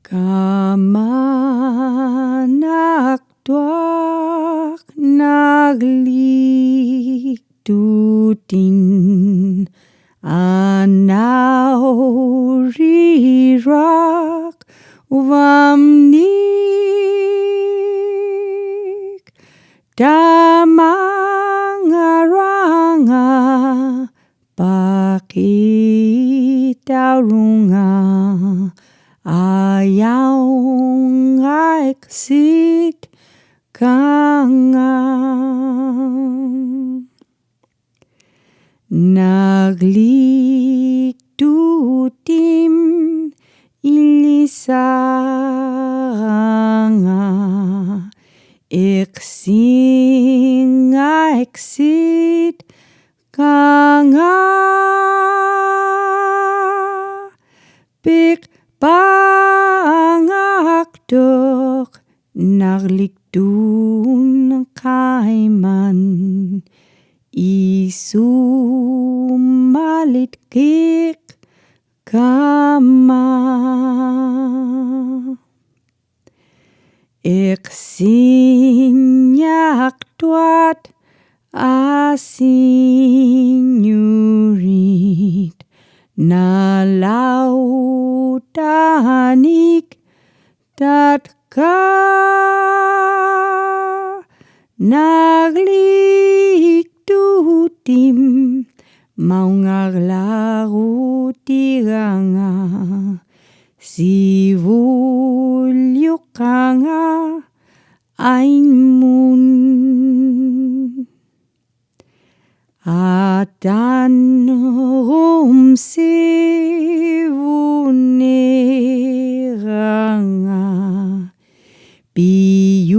Kamanaktuak nagliktutin anawrirak wamnik damangaranga pakitaurunga ayaw ngayaksit kanga nagliktutim ilisanga iksit kanga pik pangakdok naglikdun kaiman isumalitkik kama iksinyak asinyurit nalautanik tatka nagliktutim maungaglagutiganga sivulyukanga ainmun atan rumsivuniranga piyumase